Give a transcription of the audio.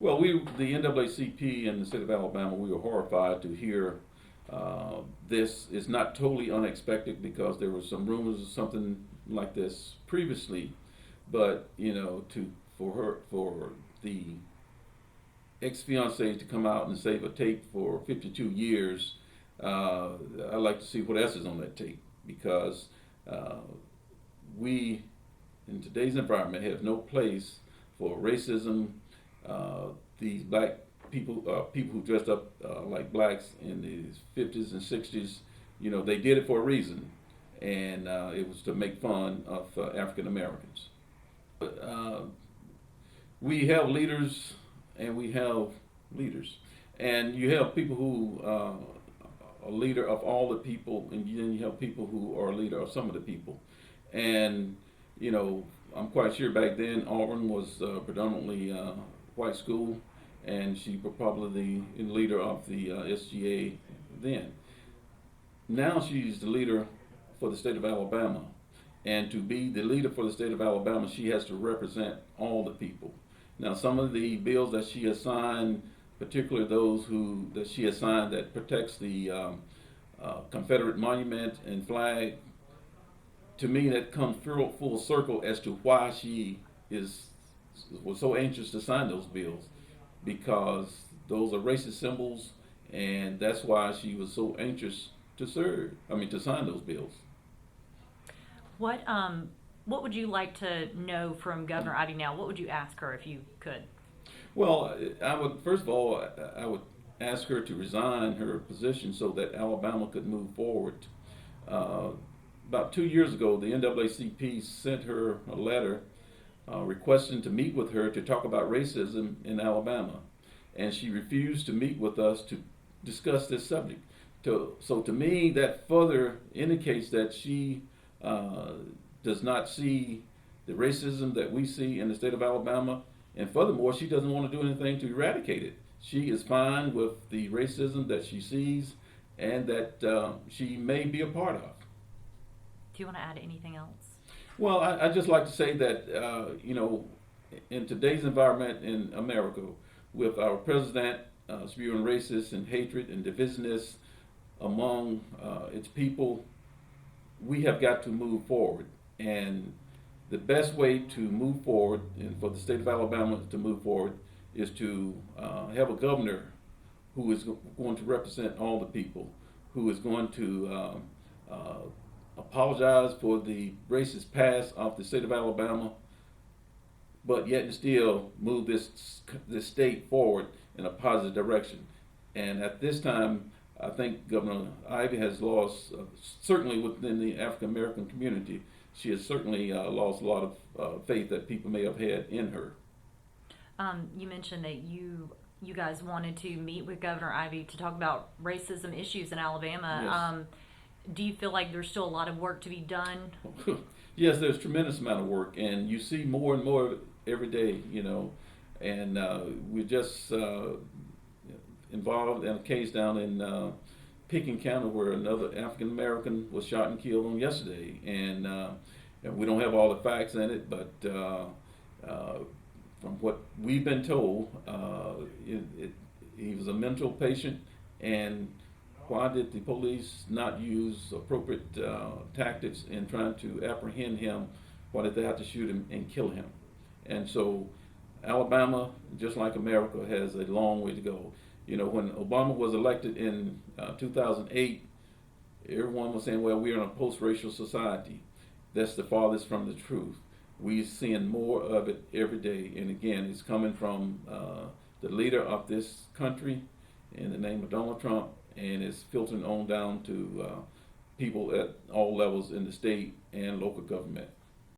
Well, the NAACP in the state of Alabama, we were horrified to hear this. Is not totally unexpected because there were some rumors of something like this previously, but for the ex-fiance to come out and save a tape for 52 years, I'd like to see what else is on that tape because we, in today's environment, have no place for racism. These black people who dressed up like blacks in the 50s and 60s, they did it for a reason, and it was to make fun of African Americans. We have leaders, and we have leaders, and you have people who are leader of all the people, and then you have people who are a leader of some of the people, and I'm quite sure back then Auburn was predominantly white school, and she was probably the leader of the SGA then. Now she's the leader for the state of Alabama, and to be the leader for the state of Alabama, she has to represent all the people. Now, some of the bills that she has signed, particularly those that she has signed that protects the Confederate monument and flag, to me that comes full circle as to why she was so anxious to sign those bills, because those are racist symbols, and that's why she was so anxious to sign those bills. What would you like to know from Governor Ivey now? What would you ask her if you could? Well, first of all, I would ask her to resign her position so that Alabama could move forward. About 2 years ago, the NAACP sent her a letter requesting to meet with her to talk about racism in Alabama, and she refused to meet with us to discuss this subject. So to me, that further indicates that she does not see the racism that we see in the state of Alabama, and furthermore, she doesn't want to do anything to eradicate it. She is fine with the racism that she sees and that she may be a part of. Do you want to add anything else? Well, I just like to say that, in today's environment in America, with our president spewing racist and hatred and divisiveness among its people, we have got to move forward. And the best way to move forward, and for the state of Alabama to move forward, is to have a governor who is going to represent all the people, who is going to apologize for the racist past of the state of Alabama, but yet and still move this state forward in a positive direction. And at this time, I think Governor Ivey has lost, certainly within the African American community, she has certainly lost a lot of faith that people may have had in her. You mentioned that you guys wanted to meet with Governor Ivey to talk about racism issues in Alabama. Yes. Do you feel like there's still a lot of work to be done? Yes, there's a tremendous amount of work, and you see more and more of it every day, and we're just involved in a case down in Pickens County where another African American was shot and killed on yesterday, and we don't have all the facts in it, but from what we've been told, he was a mental patient. And why did the police not use appropriate tactics in trying to apprehend him? Why did they have to shoot him and kill him? And so Alabama, just like America, has a long way to go. When Obama was elected in 2008, everyone was saying, well, we're in a post-racial society. That's the farthest from the truth. We're seeing more of it every day. And again, it's coming from the leader of this country in the name of Donald Trump, and it's filtering on down to people at all levels in the state and local government.